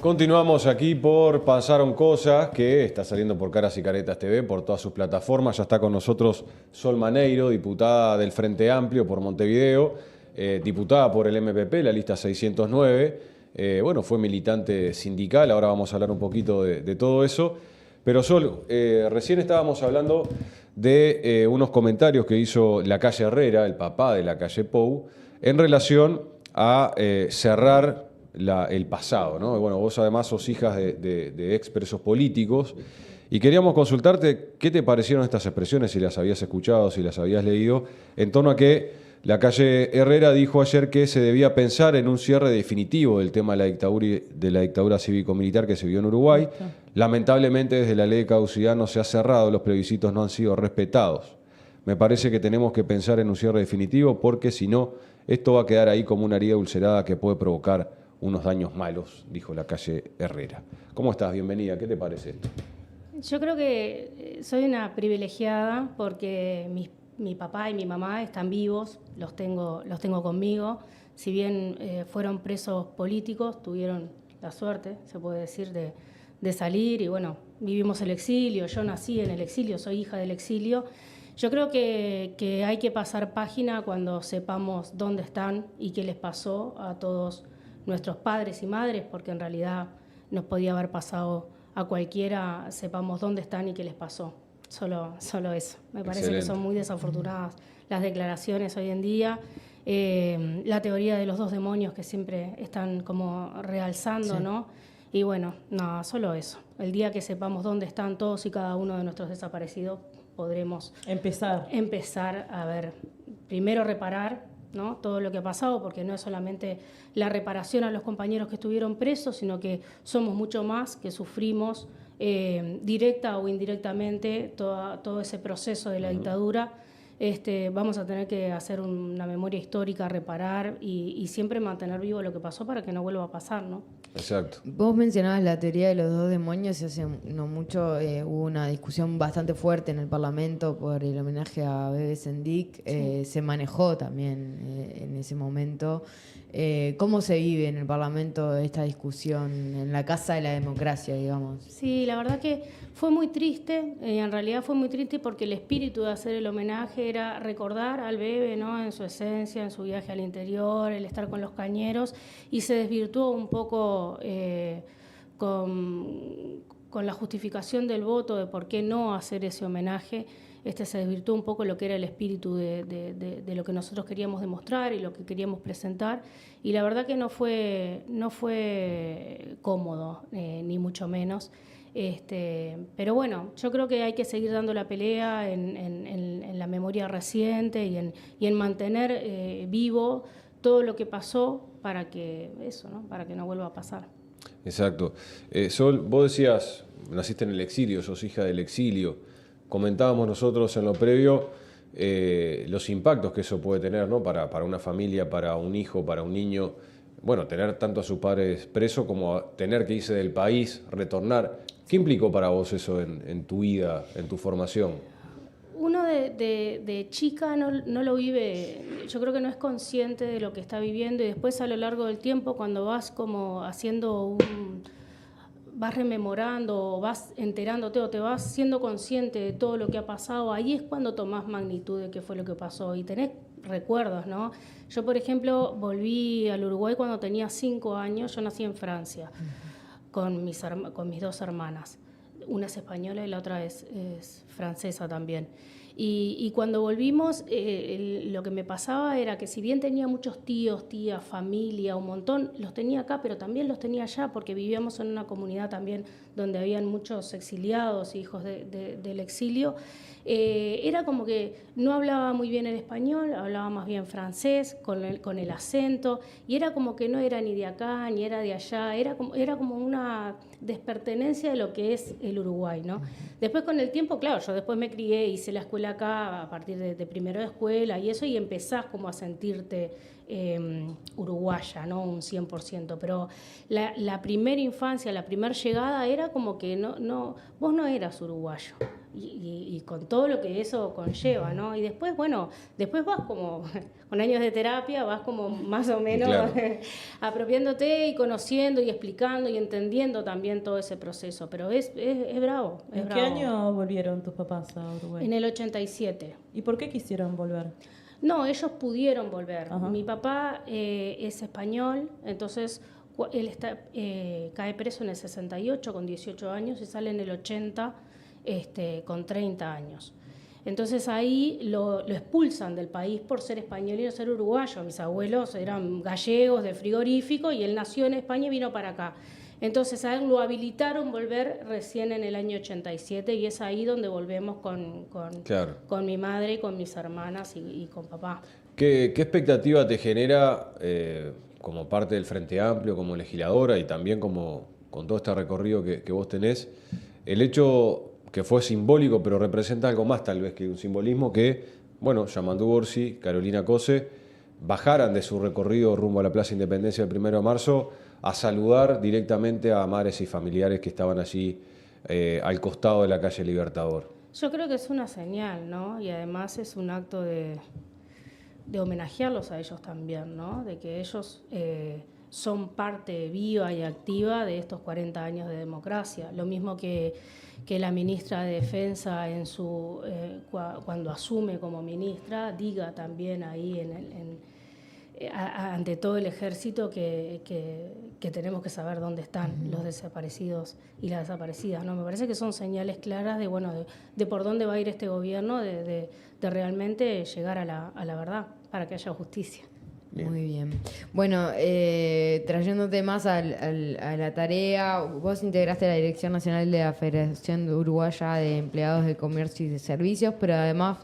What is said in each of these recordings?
Continuamos aquí por Pasaron Cosas, que está saliendo por Caras y Caretas TV, por todas sus plataformas. Ya está con nosotros Sol Maneiro, diputada del Frente Amplio por Montevideo, diputada por el MPP, la lista 609. Bueno, fue militante sindical, ahora vamos a hablar un poquito de todo eso. Pero Sol, recién estábamos hablando de unos comentarios que hizo Lacalle Herrera, el papá de Lacalle Pou, en relación a cerrar el pasado, ¿no? Bueno, vos además sos hija de expresos políticos y queríamos consultarte qué te parecieron estas expresiones, si las habías escuchado, si las habías leído, en torno a que Lacalle Herrera dijo ayer que se debía pensar en un cierre definitivo del tema de la dictadura cívico-militar que se vio en Uruguay. Lamentablemente, desde la ley de caducidad no se ha cerrado, los plebiscitos no han sido respetados. Me parece que tenemos que pensar en un cierre definitivo porque si no, esto va a quedar ahí como una herida ulcerada que puede provocar unos daños malos, dijo Lacalle Herrera. ¿Cómo estás? Bienvenida. ¿Qué te parece esto? Yo creo que soy una privilegiada porque mi papá y mi mamá están vivos, los tengo conmigo. Si bien fueron presos políticos, tuvieron la suerte, se puede decir, de salir y bueno, vivimos el exilio, yo nací en el exilio, soy hija del exilio. Yo creo que hay que pasar página cuando sepamos dónde están y qué les pasó a todos nuestros padres y madres, porque en realidad nos podía haber pasado a cualquiera, sepamos dónde están y qué les pasó. Solo eso. Me parece Excelente. Que son muy desafortunadas las declaraciones hoy en día. La teoría de los dos demonios que siempre están como realzando, sí. ¿No? Y bueno, nada, solo eso. El día que sepamos dónde están todos y cada uno de nuestros desaparecidos, podremos empezar a ver, primero reparar, ¿no? Todo lo que ha pasado, porque no es solamente la reparación a los compañeros que estuvieron presos, sino que somos mucho más, que sufrimos directa o indirectamente todo ese proceso de la dictadura. Vamos a tener que hacer una memoria histórica, reparar y siempre mantener vivo lo que pasó para que no vuelva a pasar, ¿no? Exacto. Vos mencionabas la teoría de los dos demonios y hace no mucho hubo una discusión bastante fuerte en el Parlamento por el homenaje a Bebe Sendik. Sí. Se manejó también en ese momento. ¿Cómo se vive en el Parlamento esta discusión, en la Casa de la Democracia, digamos? Sí, la verdad que fue muy triste, en realidad fue muy triste porque el espíritu de hacer el homenaje era recordar al Bebe, ¿no? En su esencia, en su viaje al interior, el estar con los cañeros, y se desvirtuó un poco con la justificación del voto de por qué no hacer ese homenaje. Se desvirtuó un poco lo que era el espíritu de lo que nosotros queríamos demostrar y lo que queríamos presentar, y la verdad que no fue cómodo, ni mucho menos. Pero bueno, yo creo que hay que seguir dando la pelea en la memoria reciente y en mantener vivo todo lo que pasó para que eso, ¿no? Para que no vuelva a pasar. Exacto. Sol, vos decías, naciste en el exilio, sos hija del exilio. Comentábamos nosotros en lo previo los impactos que eso puede tener, ¿no? Para una familia, para un hijo, para un niño. Bueno, tener tanto a sus padres presos como tener que irse del país, retornar. ¿Qué implicó para vos eso en tu vida, en tu formación? Uno de chica no lo vive, yo creo que no es consciente de lo que está viviendo, y después a lo largo del tiempo, cuando vas como haciendo vas rememorando, o vas enterándote o te vas siendo consciente de todo lo que ha pasado, ahí es cuando tomás magnitud de qué fue lo que pasó y tenés recuerdos, ¿no? Yo, por ejemplo, volví al Uruguay cuando tenía 5 años, yo nací en Francia, con mis dos hermanas. Una es española y la otra es francesa también. Y cuando volvimos, lo que me pasaba era que si bien tenía muchos tíos, tías, familia, un montón, los tenía acá, pero también los tenía allá, porque vivíamos en una comunidad también donde habían muchos exiliados, hijos del exilio. Era como que no hablaba muy bien el español, hablaba más bien francés, con el acento, y era como que no era ni de acá, ni era de allá, era como una despertenencia de lo que es el Uruguay, ¿no? Después, con el tiempo, claro, yo después me crié, hice la escuela acá a partir de primero de escuela y eso, y empezás como a sentirte uruguaya, ¿no? Un 100%, pero la primera infancia, la primera llegada era como que vos no eras uruguayo. y con todo lo que eso conlleva, ¿no? Y después, bueno, después vas como, con años de terapia, vas como más o menos Claro. apropiándote y conociendo y explicando y entendiendo también todo ese proceso, pero es bravo. ¿En qué año volvieron tus papás a Uruguay? En el 87. ¿Y por qué quisieron volver? No, ellos pudieron volver. Ajá. Mi papá es español, entonces él cae preso en el 68 con 18 años y sale en el 80 con 30 años. Entonces ahí lo expulsan del país por ser español y no ser uruguayo. Mis abuelos eran gallegos de frigorífico y él nació en España y vino para acá. Entonces a él lo habilitaron volver recién en el año 87 y es ahí donde volvemos Claro. con mi madre, con mis hermanas y con papá. ¿Qué expectativa te genera como parte del Frente Amplio, como legisladora y también como con todo este recorrido que vos tenés? El hecho que fue simbólico, pero representa algo más tal vez que un simbolismo, que, bueno, Yamandu Orsi, Carolina Cose, bajaran de su recorrido rumbo a la Plaza Independencia el 1 de marzo a saludar directamente a madres y familiares que estaban allí al costado de la calle Libertador. Yo creo que es una señal, ¿no? Y además es un acto de homenajearlos a ellos también, ¿no? De que ellos son parte viva y activa de estos 40 años de democracia. Lo mismo que la ministra de Defensa cuando asume como ministra, diga también ahí ante todo el ejército que tenemos que saber dónde están los desaparecidos y las desaparecidas, ¿no? Me parece que son señales claras de por dónde va a ir este gobierno, de realmente llegar a la verdad para que haya justicia. Bien. Muy bien. Bueno, trayéndote más a la tarea, vos integraste la Dirección Nacional de la Federación Uruguaya de Empleados de Comercio y de Servicios, pero además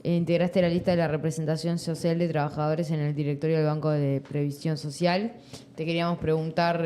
integraste la lista de la representación social de trabajadores en el directorio del Banco de Previsión Social. Te queríamos preguntar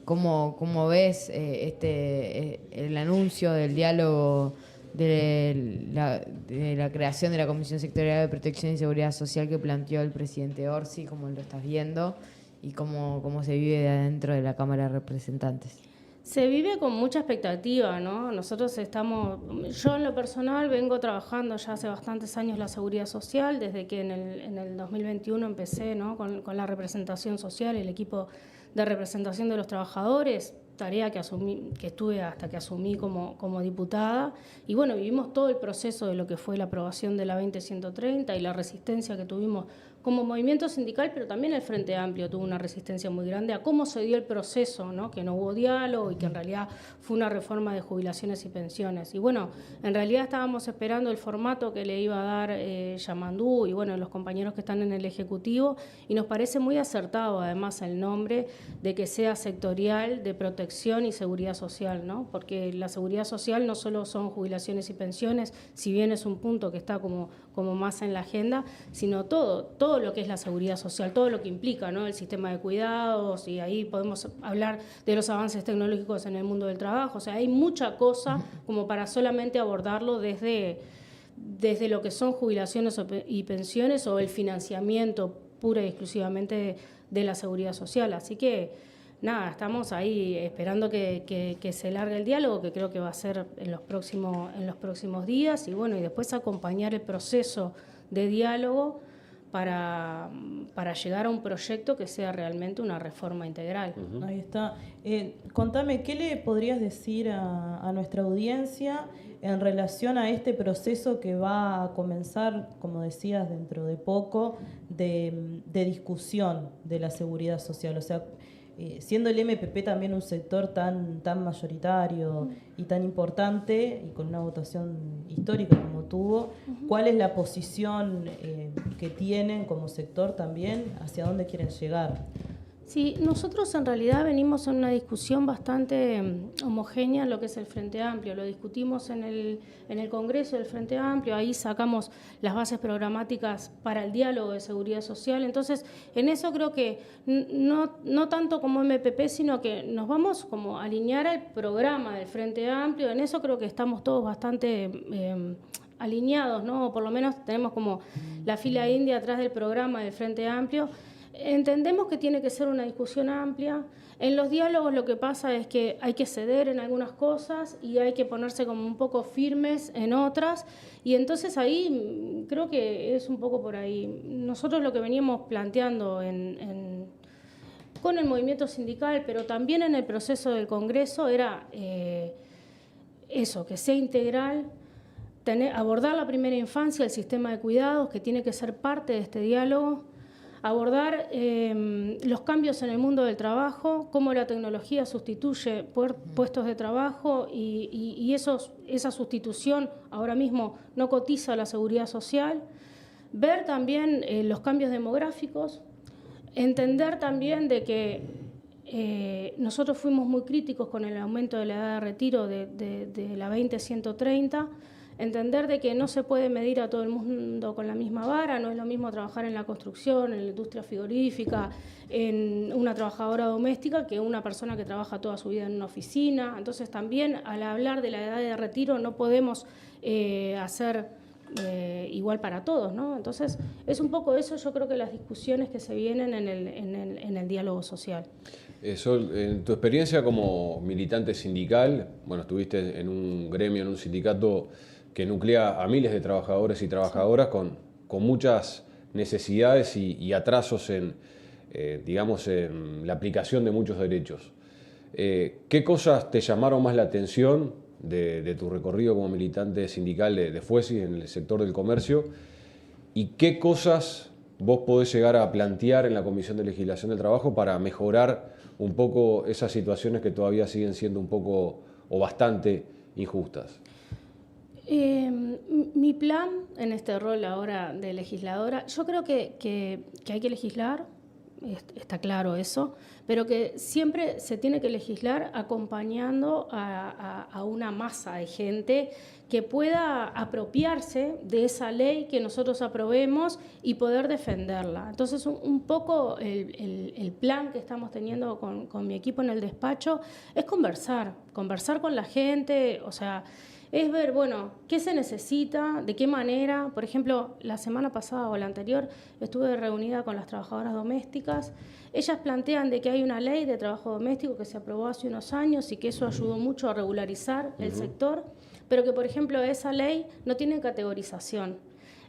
cómo ves el anuncio del diálogo de la creación de la Comisión Sectorial de Protección y Seguridad Social que planteó el presidente Orsi, cómo lo estás viendo y cómo se vive de adentro de la Cámara de Representantes. Se vive con mucha expectativa, ¿no? Yo en lo personal vengo trabajando ya hace bastantes años la seguridad social, desde que en el 2021 empecé, ¿no? con la representación social, el equipo de representación de los trabajadores, tarea que estuve hasta que asumí como diputada. Y bueno, vivimos todo el proceso de lo que fue la aprobación de la 20.130 y la resistencia que tuvimos como movimiento sindical, pero también el Frente Amplio tuvo una resistencia muy grande a cómo se dio el proceso, ¿no? Que no hubo diálogo y que en realidad fue una reforma de jubilaciones y pensiones. Y bueno, en realidad estábamos esperando el formato que le iba a dar Yamandu y bueno, los compañeros que están en el Ejecutivo, y nos parece muy acertado además el nombre de que sea sectorial de protección y seguridad social, ¿no? Porque la seguridad social no solo son jubilaciones y pensiones, si bien es un punto que está como más en la agenda, sino todo lo que es la seguridad social, todo lo que implica, ¿no? El sistema de cuidados, y ahí podemos hablar de los avances tecnológicos en el mundo del trabajo. O sea, hay mucha cosa como para solamente abordarlo desde lo que son jubilaciones y pensiones o el financiamiento pura y exclusivamente de la seguridad social. Así que, nada, estamos ahí esperando que se largue el diálogo, que creo que va a ser en los próximos días, y bueno, y después acompañar el proceso de diálogo para llegar a un proyecto que sea realmente una reforma integral. Uh-huh. Ahí está. Contame, ¿qué le podrías decir a nuestra audiencia en relación a este proceso que va a comenzar, como decías, dentro de poco, de discusión de la seguridad social? O sea, siendo el MPP también un sector tan mayoritario y tan importante y con una votación histórica como tuvo, ¿cuál es la posición que tienen como sector también? ¿Hacia dónde quieren llegar? Sí, nosotros en realidad venimos en una discusión bastante homogénea en lo que es el Frente Amplio. Lo discutimos en el Congreso del Frente Amplio, ahí sacamos las bases programáticas para el diálogo de seguridad social. Entonces, en eso creo que no tanto como MPP, sino que nos vamos como a alinear al programa del Frente Amplio. En eso creo que estamos todos bastante alineados, ¿no? O por lo menos tenemos como la fila india atrás del programa del Frente Amplio. Entendemos que tiene que ser una discusión amplia. En los diálogos lo que pasa es que hay que ceder en algunas cosas y hay que ponerse como un poco firmes en otras, y entonces ahí creo que es un poco por ahí. Nosotros lo que veníamos planteando con el movimiento sindical, pero también en el proceso del Congreso, era eso, que sea integral, abordar la primera infancia, el sistema de cuidados, que tiene que ser parte de este diálogo, abordar los cambios en el mundo del trabajo, cómo la tecnología sustituye puestos de trabajo y esa sustitución ahora mismo no cotiza a la seguridad social, ver también los cambios demográficos, entender también de que nosotros fuimos muy críticos con el aumento de la edad de retiro de la 20-130, entender de que no se puede medir a todo el mundo con la misma vara, no es lo mismo trabajar en la construcción, en la industria frigorífica, en una trabajadora doméstica que una persona que trabaja toda su vida en una oficina. Entonces también al hablar de la edad de retiro no podemos hacer igual para todos, ¿no? Entonces es un poco eso, yo creo que las discusiones que se vienen en el diálogo social. Sol, en tu experiencia como militante sindical, bueno, estuviste en un gremio, en un sindicato que nuclea a miles de trabajadores y trabajadoras con muchas necesidades y atrasos digamos, en la aplicación de muchos derechos. ¿Qué cosas te llamaron más la atención de tu recorrido como militante sindical de FUESI en el sector del comercio? ¿Y qué cosas vos podés llegar a plantear en la Comisión de Legislación del Trabajo para mejorar un poco esas situaciones que todavía siguen siendo un poco o bastante injustas? Mi plan en este rol ahora de legisladora, yo creo que hay que legislar, está claro eso, pero que siempre se tiene que legislar acompañando a una masa de gente que pueda apropiarse de esa ley que nosotros aprobemos y poder defenderla. Entonces, un poco el plan que estamos teniendo con mi equipo en el despacho es conversar con la gente, o sea, es ver, bueno, qué se necesita, de qué manera. Por ejemplo, la semana pasada o la anterior estuve reunida con las trabajadoras domésticas. Ellas plantean de que hay una ley de trabajo doméstico que se aprobó hace unos años y que eso ayudó mucho a regularizar el sector, pero que, por ejemplo, esa ley no tiene categorización.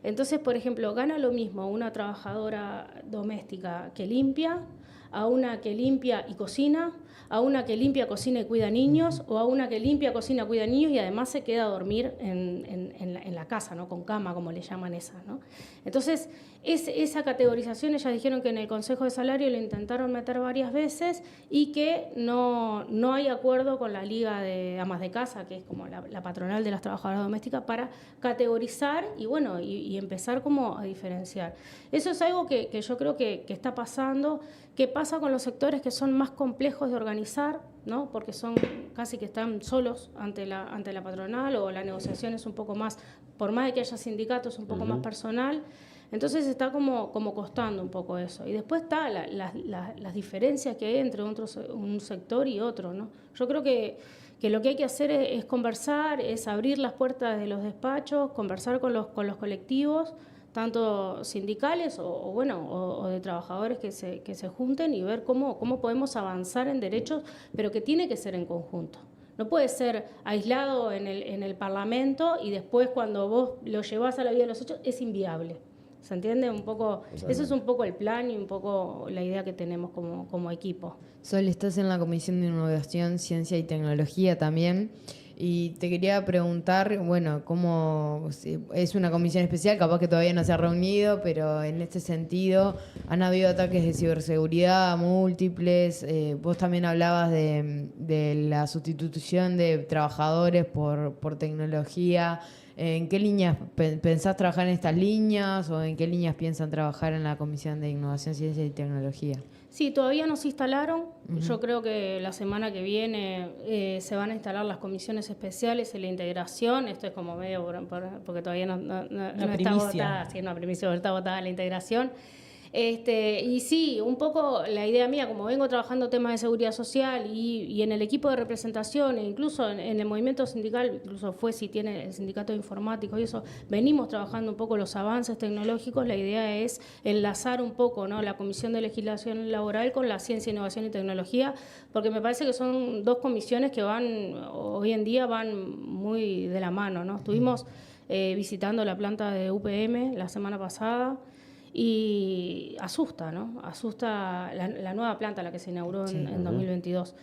Entonces, por ejemplo, gana lo mismo una trabajadora doméstica que limpia, a una que limpia y cocina, a una que limpia, cocina y cuida niños, o a una que limpia, cocina, cuida niños y además se queda a dormir en la casa, ¿no? Con cama, como le llaman esas, ¿no? Entonces, esa categorización, ellas dijeron que en el Consejo de Salario lo intentaron meter varias veces y que no hay acuerdo con la Liga de Amas de Casa, que es como la patronal de las trabajadoras domésticas, para categorizar y, bueno, y empezar como a diferenciar. Eso es algo que yo creo que está pasando, que pasa con los sectores que son más complejos de organizar, ¿no? Porque son casi que están solos ante la patronal, o la negociación es un poco más, por más de que haya sindicatos, un poco más personal. Entonces está como costando un poco eso. Y después está las diferencias que hay entre un sector y otro, ¿no? Yo creo que lo que hay que hacer es conversar, es abrir las puertas de los despachos, conversar con los colectivos, tanto sindicales o de trabajadores que se junten y ver cómo podemos avanzar en derechos, pero que tiene que ser en conjunto. No puede ser aislado en el Parlamento y después cuando vos lo llevás a la vida de los hechos es inviable. ¿Se entiende? Un poco, eso es un poco el plan y un poco la idea que tenemos como equipo. Sol, estás en la Comisión de Innovación, Ciencia y Tecnología también. Y te quería preguntar, bueno, cómo es una comisión especial, capaz que todavía no se ha reunido, pero en este sentido han habido ataques de ciberseguridad múltiples. Vos también hablabas de la sustitución de trabajadores por tecnología. ¿En qué líneas pensás trabajar en estas líneas o en qué líneas piensan trabajar en la Comisión de Innovación, Ciencia y Tecnología? Sí, todavía no se instalaron. Yo creo que la semana que viene se van a instalar las comisiones especiales en la integración. Esto es como medio porque todavía no está votada, sí, no, primicia, está votada la integración. Y sí, un poco la idea mía, como vengo trabajando temas de seguridad social y en el equipo de representación, e incluso en el movimiento sindical, incluso si tiene el sindicato de informáticos y eso, venimos trabajando un poco los avances tecnológicos. La idea es enlazar un poco, ¿no?, la Comisión de Legislación Laboral con la Ciencia, Innovación y Tecnología, porque me parece que son dos comisiones que hoy en día van muy de la mano, ¿no? Estuvimos visitando la planta de UPM la semana pasada. Y asusta, ¿no? Asusta la nueva planta, la que se inauguró en 2022.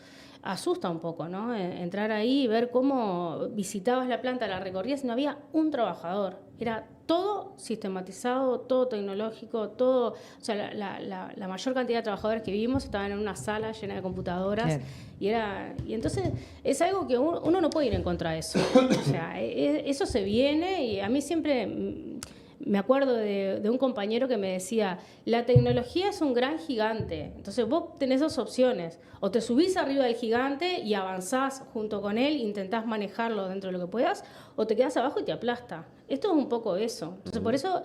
Asusta un poco, ¿no? Entrar ahí y ver cómo visitabas la planta, la recorrías y no había un trabajador. Era todo sistematizado, todo tecnológico, todo... O sea, la mayor cantidad de trabajadores que vimos estaban en una sala llena de computadoras. Claro. Y entonces es algo que uno no puede ir en contra de eso. O sea, eso se viene y a mí siempre... Me acuerdo de un compañero que me decía, la tecnología es un gran gigante, entonces vos tenés dos opciones, o te subís arriba del gigante y avanzás junto con él, intentás manejarlo dentro de lo que puedas, o te quedás abajo y te aplasta. Esto es un poco eso. Entonces, por eso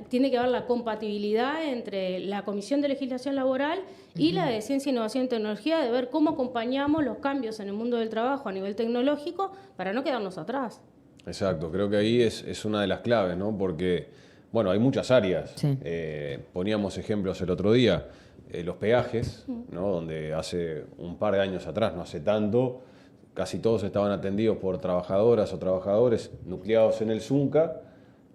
tiene que haber la compatibilidad entre la Comisión de Legislación Laboral y la de Ciencia, Innovación y Tecnología, de ver cómo acompañamos los cambios en el mundo del trabajo a nivel tecnológico para no quedarnos atrás. Exacto, creo que ahí es una de las claves, ¿no? Porque, bueno, hay muchas áreas. Sí. Poníamos ejemplos el otro día, los peajes, ¿no? Donde hace un par de años atrás, no hace tanto, casi todos estaban atendidos por trabajadoras o trabajadores nucleados en el Zunca.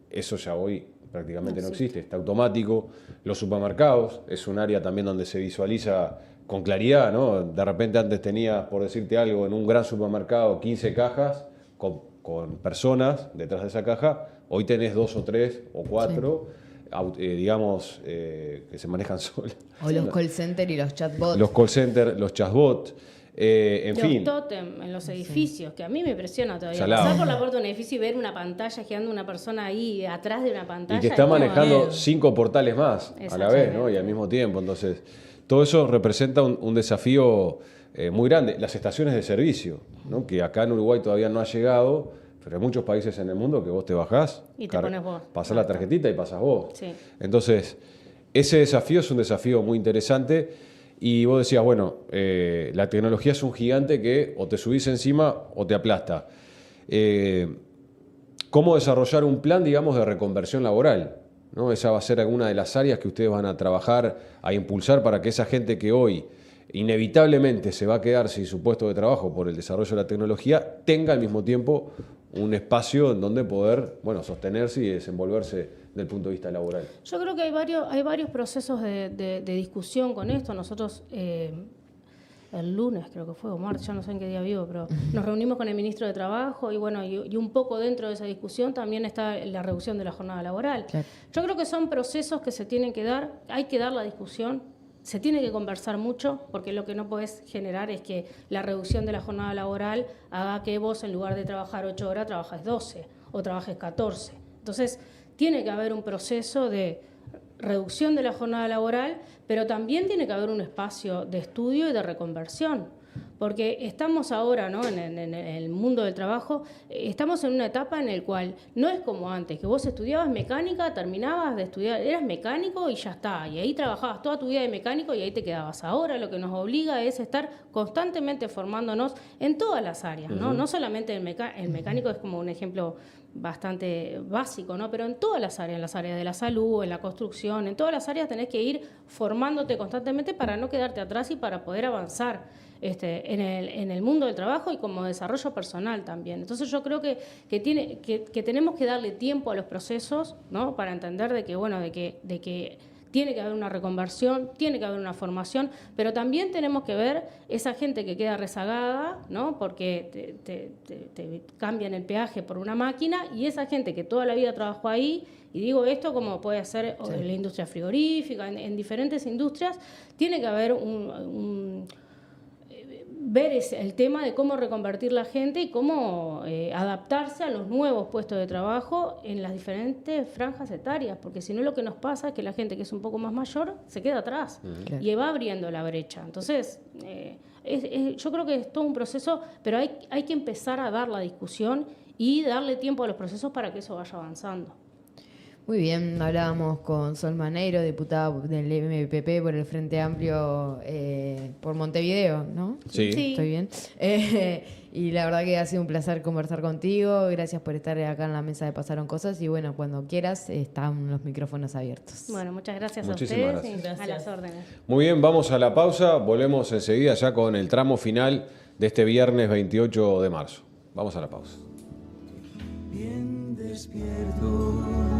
Eso ya hoy prácticamente no existe, está automático. Los supermercados es un área también donde se visualiza con claridad, ¿no? De repente antes tenías, por decirte algo, en un gran supermercado 15 cajas con personas detrás de esa caja, hoy tenés 2 o 3 o 4, digamos, que se manejan solas. O los call centers y los chatbots. Los call centers, los chatbots, en fin. Los tótem en los edificios, que a mí me impresiona todavía. Salado. Pasar por la puerta de un edificio y ver una pantalla girando una persona ahí atrás de una pantalla. Y que está manejando bien. 5 portales más a la vez, ¿no? Y al mismo tiempo. Entonces, todo eso representa un desafío muy grande. Las estaciones de servicio, ¿no? Que acá en Uruguay todavía no ha llegado, pero hay muchos países en el mundo que vos te bajás, y te pones vos. Pasás la tarjetita y pasás vos. Sí. Entonces, ese desafío es un desafío muy interesante. Y vos decías, bueno, la tecnología es un gigante que o te subís encima o te aplasta. ¿Cómo desarrollar un plan, digamos, de reconversión laboral? ¿No? Esa va a ser alguna de las áreas que ustedes van a trabajar, a impulsar para que esa gente que hoy inevitablemente se va a quedar sin su puesto de trabajo por el desarrollo de la tecnología, tenga al mismo tiempo un espacio en donde poder, bueno, sostenerse y desenvolverse desde el punto de vista laboral. Yo creo que hay varios procesos de discusión con esto. Nosotros el lunes, creo que fue, o martes, ya no sé en qué día vivo, pero nos reunimos con el ministro de Trabajo y bueno, y un poco dentro de esa discusión también está la reducción de la jornada laboral. Claro. Yo creo que son procesos que se tienen que dar, hay que dar la discusión. Se tiene que conversar mucho, porque lo que no podés generar es que la reducción de la jornada laboral haga que vos, en lugar de trabajar 8 horas, trabajes 12 o trabajes 14. Entonces, tiene que haber un proceso de reducción de la jornada laboral, pero también tiene que haber un espacio de estudio y de reconversión. Porque estamos ahora, ¿no?, en el mundo del trabajo, estamos en una etapa en la cual no es como antes, que vos estudiabas mecánica, terminabas de estudiar, eras mecánico y ya está, y ahí trabajabas toda tu vida de mecánico y ahí te quedabas. Ahora lo que nos obliga es estar constantemente formándonos en todas las áreas, ¿no? No solamente el mecánico es como un ejemplo bastante básico, ¿no? Pero en todas las áreas de la salud, en la construcción, en todas las áreas tenés que ir formándote constantemente para no quedarte atrás y para poder avanzar en el mundo del trabajo y como desarrollo personal también. Entonces yo creo que tenemos que darle tiempo a los procesos, ¿no?, para entender de que tiene que haber una reconversión, tiene que haber una formación, pero también tenemos que ver esa gente que queda rezagada, ¿no?, porque te cambian el peaje por una máquina, y esa gente que toda la vida trabajó ahí, y digo esto como puede ser la industria frigorífica, en diferentes industrias, tiene que haber ver el tema de cómo reconvertir la gente y cómo adaptarse a los nuevos puestos de trabajo en las diferentes franjas etarias, porque si no lo que nos pasa es que la gente que es un poco más mayor se queda atrás y va abriendo la brecha. Entonces, yo creo que es todo un proceso, pero hay que empezar a dar la discusión y darle tiempo a los procesos para que eso vaya avanzando. Muy bien, hablábamos con Sol Maneiro, diputada del MPP por el Frente Amplio por Montevideo, ¿no? Sí. ¿Estoy bien? Y la verdad que ha sido un placer conversar contigo. Gracias por estar acá en la mesa de Pasaron Cosas. Y bueno, cuando quieras, están los micrófonos abiertos. Bueno, muchas gracias Muchísimas a ustedes gracias. y a las órdenes. Muy bien, vamos a la pausa. Volvemos enseguida ya con el tramo final de este viernes 28 de marzo. Vamos a la pausa. Bien despierto.